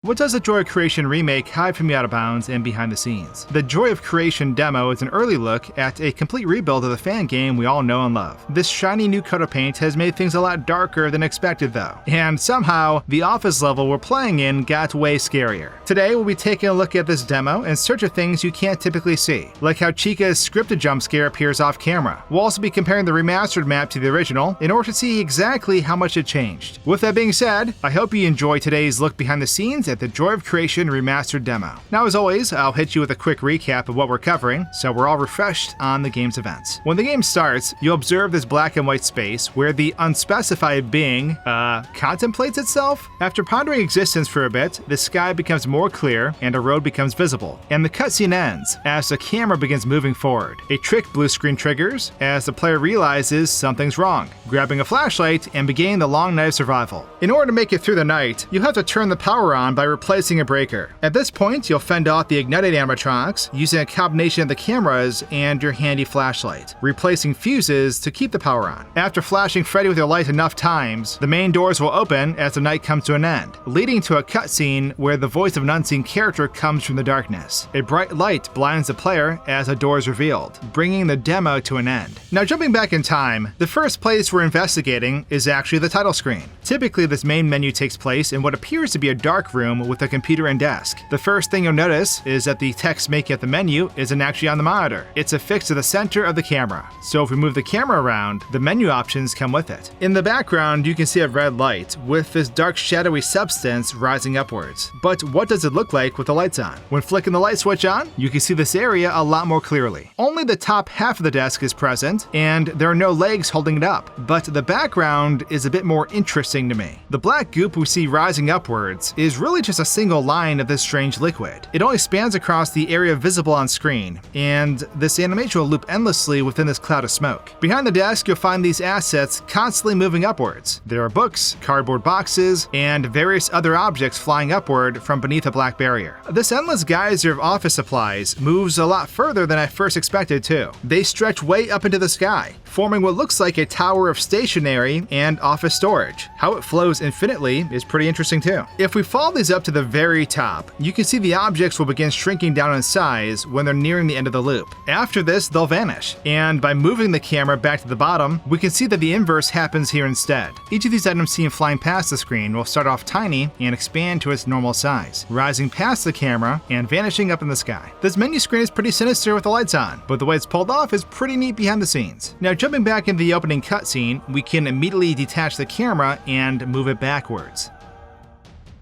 What does the Joy of Creation remake hide from you out of bounds and behind the scenes? The Joy of Creation demo is an early look at a complete rebuild of the fan game we all know and love. This shiny new coat of paint has made things a lot darker than expected though, and somehow the office level we're playing in got way scarier. Today we'll be taking a look at this demo in search of things you can't typically see, like how Chica's scripted jump scare appears off camera. We'll also be comparing the remastered map to the original in order to see exactly how much it changed. With that being said, I hope you enjoy today's look behind the scenes at the Joy of Creation remastered demo. Now as always, I'll hit you with a quick recap of what we're covering, so we're all refreshed on the game's events. When the game starts, you'll observe this black and white space where the unspecified being, contemplates itself. After pondering existence for a bit, the sky becomes more clear and a road becomes visible, and the cutscene ends as the camera begins moving forward. A trick blue screen triggers as the player realizes something's wrong, grabbing a flashlight and beginning the long night of survival. In order to make it through the night, you'll have to turn the power on by replacing a breaker. At this point, you'll fend off the ignited animatronics using a combination of the cameras and your handy flashlight, replacing fuses to keep the power on. After flashing Freddy with your light enough times, the main doors will open as the night comes to an end, leading to a cutscene where the voice of an unseen character comes from the darkness. A bright light blinds the player as a door is revealed, bringing the demo to an end. Now jumping back in time, the first place we're investigating is actually the title screen. Typically this main menu takes place in what appears to be a dark room with a computer and desk. The first thing you'll notice is that the text making up the menu isn't actually on the monitor. It's affixed to the center of the camera. So if we move the camera around, the menu options come with it. In the background, you can see a red light with this dark shadowy substance rising upwards. But what does it look like with the lights on? When flicking the light switch on, you can see this area a lot more clearly. Only the top half of the desk is present, and there are no legs holding it up. But the background is a bit more interesting to me. The black goop we see rising upwards is really just a single line of this strange liquid. It only spans across the area visible on screen, and this animation will loop endlessly within this cloud of smoke. Behind the desk, you'll find these assets constantly moving upwards. There are books, cardboard boxes, and various other objects flying upward from beneath a black barrier. This endless geyser of office supplies moves a lot further than I first expected too. They stretch way up into the sky, forming what looks like a tower of stationery and office storage. How it flows infinitely is pretty interesting too. If we follow these up to the very top, you can see the objects will begin shrinking down in size when they're nearing the end of the loop. After this, they'll vanish, and by moving the camera back to the bottom, we can see that the inverse happens here instead. Each of these items seen flying past the screen will start off tiny and expand to its normal size, rising past the camera and vanishing up in the sky. This menu screen is pretty sinister with the lights on, but the way it's pulled off is pretty neat behind the scenes. Now jumping back into the opening cutscene, we can immediately detach the camera and move it backwards.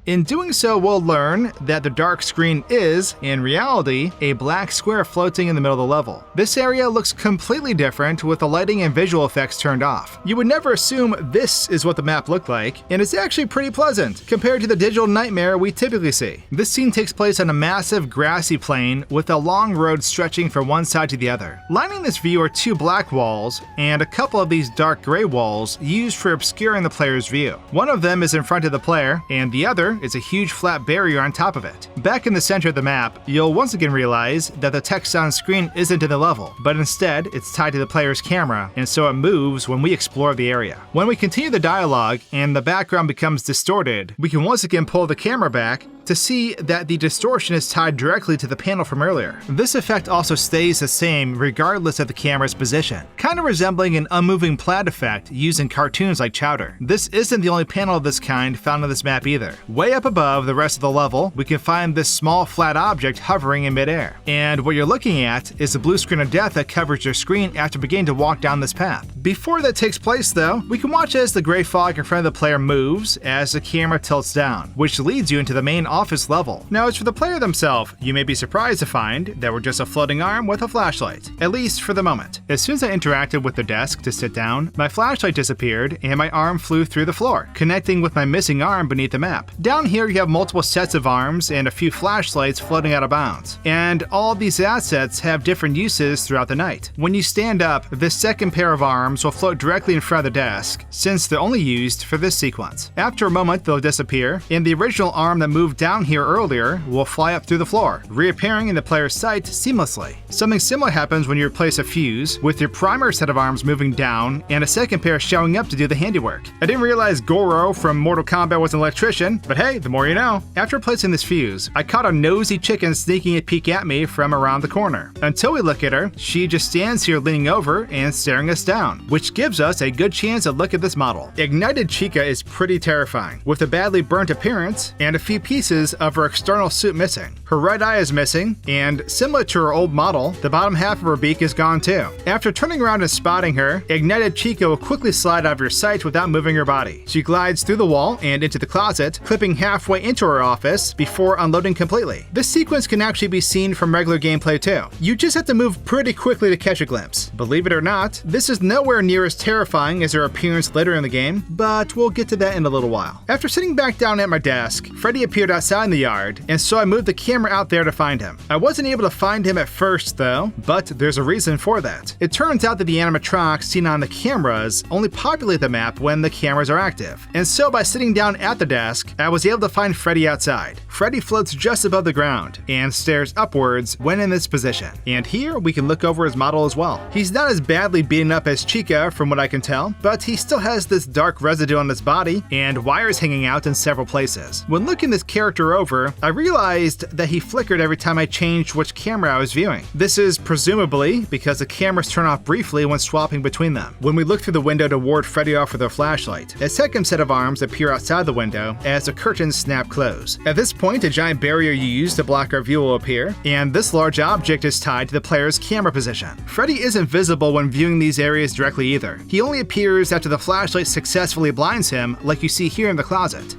In doing so, we'll learn that the dark screen is, in reality, a black square floating in the middle of the level. This area looks completely different with the lighting and visual effects turned off. You would never assume this is what the map looked like, and it's actually pretty pleasant compared to the digital nightmare we typically see. This scene takes place on a massive grassy plain with a long road stretching from one side to the other. Lining this view are two black walls and a couple of these dark gray walls used for obscuring the player's view. One of them is in front of the player, and the other is a huge flat barrier on top of it. Back in the center of the map, you'll once again realize that the text on screen isn't in the level, but instead it's tied to the player's camera, and so it moves when we explore the area. When we continue the dialogue and the background becomes distorted, we can once again pull the camera back to see that the distortion is tied directly to the panel from earlier. This effect also stays the same regardless of the camera's position, kind of resembling an unmoving plaid effect used in cartoons like Chowder. This isn't the only panel of this kind found on this map either. Way up above the rest of the level, we can find this small flat object hovering in midair. And what you're looking at is the blue screen of death that covers your screen after beginning to walk down this path. Before that takes place though, we can watch as the gray fog in front of the player moves as the camera tilts down, which leads you into the main office level. Now as for the player themselves, you may be surprised to find that we're just a floating arm with a flashlight, at least for the moment. As soon as I interacted with the desk to sit down, my flashlight disappeared and my arm flew through the floor, connecting with my missing arm beneath the map. Down here you have multiple sets of arms and a few flashlights floating out of bounds, and all of these assets have different uses throughout the night. When you stand up, the second pair of arms will float directly in front of the desk, since they're only used for this sequence. After a moment they'll disappear, and the original arm that moved down down here earlier will fly up through the floor, reappearing in the player's sight seamlessly. Something similar happens when you replace a fuse, with your primary set of arms moving down and a second pair showing up to do the handiwork. I didn't realize Goro from Mortal Kombat was an electrician, but hey, the more you know. After replacing this fuse, I caught a nosy chicken sneaking a peek at me from around the corner. Until we look at her, she just stands here leaning over and staring us down, which gives us a good chance to look at this model. Ignited Chica is pretty terrifying, with a badly burnt appearance and a few pieces of her external suit missing. Her right eye is missing, and similar to her old model, the bottom half of her beak is gone too. After turning around and spotting her, Ignited Chica will quickly slide out of your sight without moving her body. She glides through the wall and into the closet, clipping halfway into her office before unloading completely. This sequence can actually be seen from regular gameplay too. You just have to move pretty quickly to catch a glimpse. Believe it or not, this is nowhere near as terrifying as her appearance later in the game, but we'll get to that in a little while. After sitting back down at my desk, Freddy appeared outside in the yard, and so I moved the camera out there to find him. I wasn't able to find him at first though, but there's a reason for that. It turns out that the animatronics seen on the cameras only populate the map when the cameras are active, and so by sitting down at the desk, I was able to find Freddy outside. Freddy floats just above the ground and stares upwards when in this position, and here we can look over his model as well. He's not as badly beaten up as Chica from what I can tell, but he still has this dark residue on his body and wires hanging out in several places. When looking this character over, I realized that he flickered every time I changed which camera I was viewing. This is presumably because the cameras turn off briefly when swapping between them. When we look through the window to ward Freddy off with our flashlight, a second set of arms appear outside the window as the curtains snap close. At this point, a giant barrier you use to block our view will appear, and this large object is tied to the player's camera position. Freddy isn't visible when viewing these areas directly either. He only appears after the flashlight successfully blinds him, like you see here in the closet.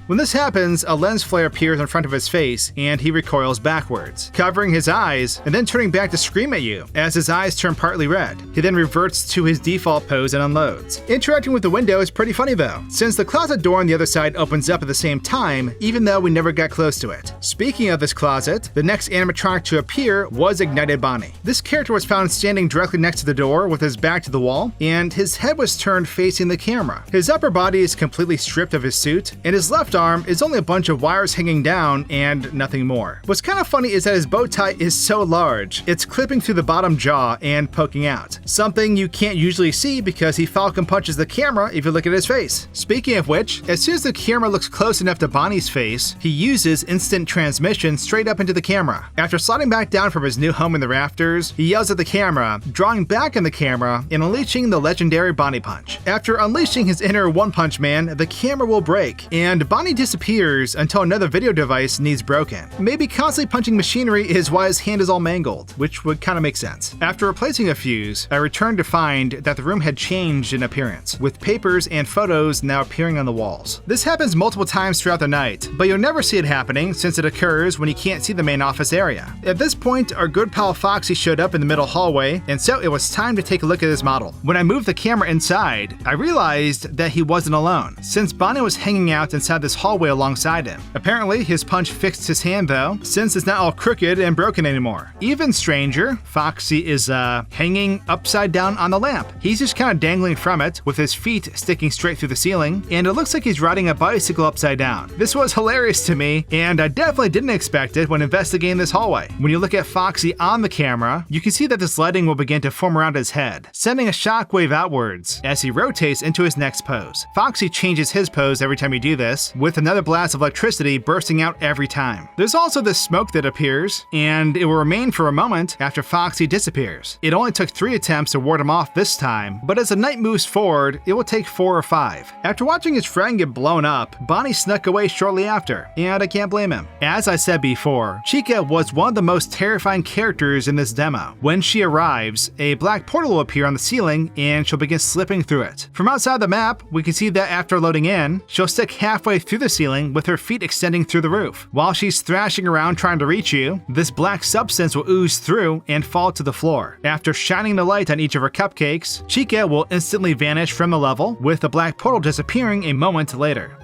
When this happens, a lens flare appears in front of his face, and he recoils backwards, covering his eyes and then turning back to scream at you as his eyes turn partly red. He then reverts to his default pose and unloads. Interacting with the window is pretty funny though, since the closet door on the other side opens up at the same time, even though we never got close to it. Speaking of this closet, the next animatronic to appear was Ignited Bonnie. This character was found standing directly next to the door with his back to the wall, and his head was turned facing the camera. His upper body is completely stripped of his suit, and his left arm is only a bunch of wires hanging down and nothing more. What's kind of funny is that his bow tie is so large, it's clipping through the bottom jaw and poking out. Something you can't usually see because he falcon punches the camera if you look at his face. Speaking of which, as soon as the camera looks close enough to Bonnie's face, he uses instant transmission straight up into the camera. After sliding back down from his new home in the rafters, he yells at the camera, drawing back on the camera and unleashing the legendary Bonnie Punch. After unleashing his inner One Punch Man, the camera will break, and Bonnie disappears until another video device needs broken. Maybe constantly punching machinery is why his hand is all mangled, which would kind of make sense. After replacing a fuse, I returned to find that the room had changed in appearance, with papers and photos now appearing on the walls. This happens multiple times throughout the night, but you'll never see it happening since it occurs when you can't see the main office area. At this point, our good pal Foxy showed up in the middle hallway, and so it was time to take a look at his model. When I moved the camera inside, I realized that he wasn't alone, since Bonnie was hanging out inside this hallway alongside him. Apparently, his punch fixed his hand though, since it's not all crooked and broken anymore. Even stranger, Foxy is hanging upside down on the lamp. He's just kind of dangling from it, with his feet sticking straight through the ceiling, and it looks like he's riding a bicycle upside down. This was hilarious to me, and I definitely didn't expect it when investigating this hallway. When you look at Foxy on the camera, you can see that this lighting will begin to form around his head, sending a shockwave outwards as he rotates into his next pose. Foxy changes his pose every time you do this, with another blast of electricity bursting out every time. There's also this smoke that appears, and it will remain for a moment after Foxy disappears. It only took 3 attempts to ward him off this time, but as the night moves forward, it will take 4 or 5. After watching his friend get blown up, Bonnie snuck away shortly after, and I can't blame him. As I said before, Chica was one of the most terrifying characters in this demo. When she arrives, a black portal will appear on the ceiling, and she'll begin slipping through it. From outside the map, we can see that after loading in, she'll stick halfway through the ceiling with her feet extending through the roof. While she's thrashing around trying to reach you, this black substance will ooze through and fall to the floor. After shining the light on each of her cupcakes, Chica will instantly vanish from the level, with the black portal disappearing a moment later.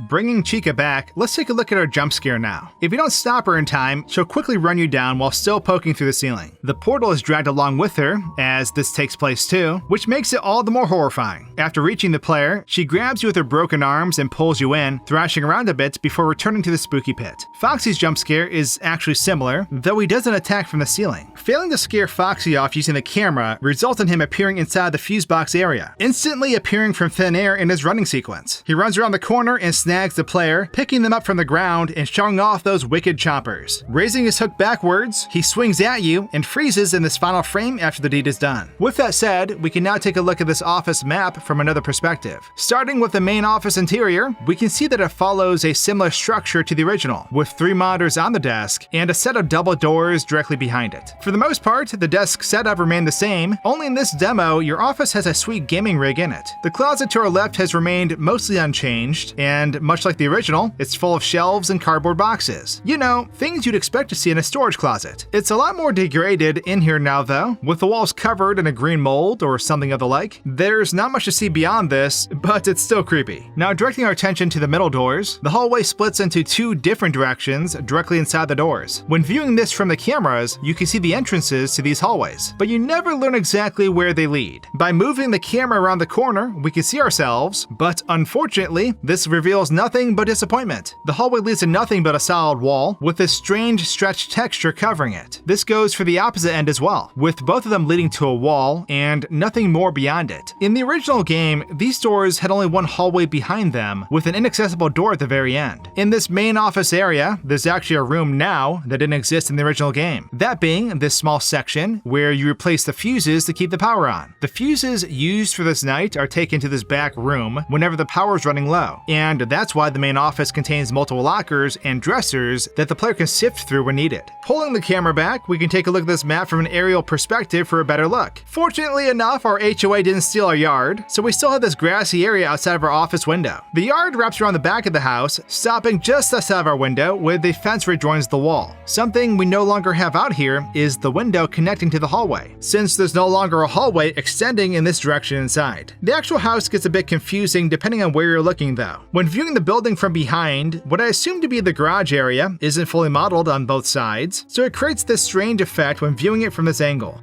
Bringing Chica back, let's take a look at our jump scare now. If you don't stop her in time, she'll quickly run you down while still poking through the ceiling. The portal is dragged along with her, as this takes place too, which makes it all the more horrifying. After reaching the player, she grabs you with her broken arms and pulls you in, thrashing around a bit before returning to the spooky pit. Foxy's jump scare is actually similar, though he doesn't attack from the ceiling. Failing to scare Foxy off using the camera results in him appearing inside the fuse box area, instantly appearing from thin air in his running sequence. He runs around the corner and snags the player, picking them up from the ground and showing off those wicked choppers. Raising his hook backwards, he swings at you and freezes in this final frame after the deed is done. With that said, we can now take a look at this office map from another perspective. Starting with the main office interior, we can see that it follows a similar structure to the original, with 3 monitors on the desk and a set of double doors directly behind it. For the most part, the desk setup remained the same, only in this demo, your office has a sweet gaming rig in it. The closet to our left has remained mostly unchanged, and much like the original, it's full of shelves and cardboard boxes. You know, things you'd expect to see in a storage closet. It's a lot more degraded in here now though, with the walls covered in a green mold or something of the like. There's not much to see beyond this, but it's still creepy. Now directing our attention to the middle doors, the hallway splits into 2 different directions directly inside the doors. When viewing this from the cameras, you can see the entrances to these hallways, but you never learn exactly where they lead. By moving the camera around the corner, we can see ourselves, but unfortunately, this reveals nothing but disappointment. The hallway leads to nothing but a solid wall, with this strange stretched texture covering it. This goes for the opposite end as well, with both of them leading to a wall and nothing more beyond it. In the original game, these doors had only one hallway behind them, with an inaccessible door at the very end. In this main office area, there's actually a room now that didn't exist in the original game. That being this small section where you replace the fuses to keep the power on. The fuses used for this night are taken to this back room whenever the power is running low, and that's why the main office contains multiple lockers and dressers that the player can sift through when needed. Pulling the camera back, we can take a look at this map from an aerial perspective for a better look. Fortunately enough, our HOA didn't steal our yard, so we still have this grassy area outside of our office window. The yard wraps around the back of the house, stopping just outside of our window where the fence rejoins the wall. Something we no longer have out here is the window connecting to the hallway, since there's no longer a hallway extending in this direction inside. The actual house gets a bit confusing depending on where you're looking though. When viewing the building from behind, what I assume to be the garage area isn't fully modeled on both sides, so it creates this strange effect when viewing it from this angle.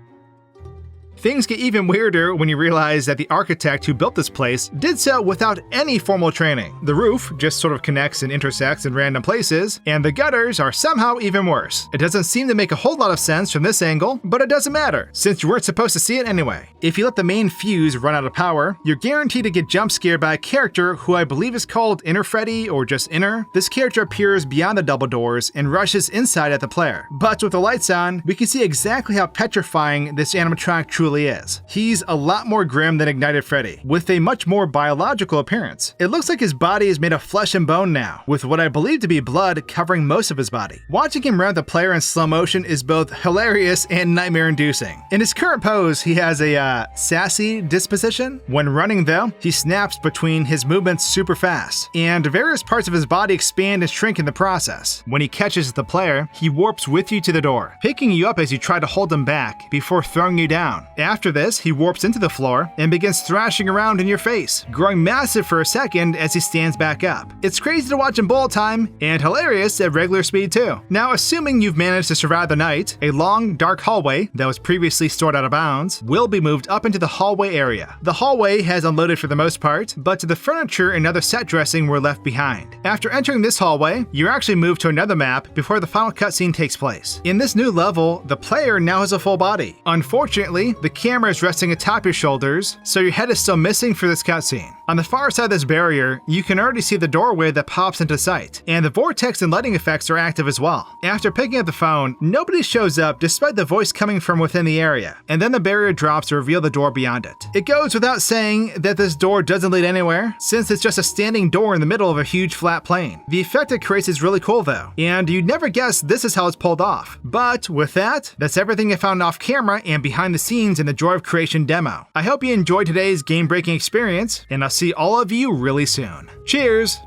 Things get even weirder when you realize that the architect who built this place did so without any formal training. The roof just sort of connects and intersects in random places, and the gutters are somehow even worse. It doesn't seem to make a whole lot of sense from this angle, but it doesn't matter, since you weren't supposed to see it anyway. If you let the main fuse run out of power, you're guaranteed to get jump scared by a character who I believe is called Inner Freddy or just Inner. This character appears beyond the double doors and rushes inside at the player. But with the lights on, we can see exactly how petrifying this animatronic truly is. He's a lot more grim than Ignited Freddy, with a much more biological appearance. It looks like his body is made of flesh and bone now, with what I believe to be blood covering most of his body. Watching him round the player in slow motion is both hilarious and nightmare-inducing. In his current pose, he has a sassy disposition. When running though, he snaps between his movements super fast, and various parts of his body expand and shrink in the process. When he catches the player, he warps with you to the door, picking you up as you try to hold him back before throwing you down. After this, he warps into the floor and begins thrashing around in your face, growing massive for a second as he stands back up. It's crazy to watch in bullet time, and hilarious at regular speed too. Now, assuming you've managed to survive the night, a long, dark hallway that was previously stored out of bounds will be moved up into the hallway area. The hallway has unloaded for the most part, but the furniture and other set dressing were left behind. After entering this hallway, you're actually moved to another map before the final cutscene takes place. In this new level, the player now has a full body. Unfortunately, the camera is resting atop your shoulders, so your head is still missing for this cutscene. On the far side of this barrier, you can already see the doorway that pops into sight, and the vortex and lighting effects are active as well. After picking up the phone, nobody shows up despite the voice coming from within the area, and then the barrier drops to reveal the door beyond it. It goes without saying that this door doesn't lead anywhere, since it's just a standing door in the middle of a huge flat plane. The effect it creates is really cool though, and you'd never guess this is how it's pulled off. But with that, that's everything I found off camera and behind the scenes in the Joy of Creation demo. I hope you enjoyed today's game-breaking experience, and I'll see all of you really soon. Cheers!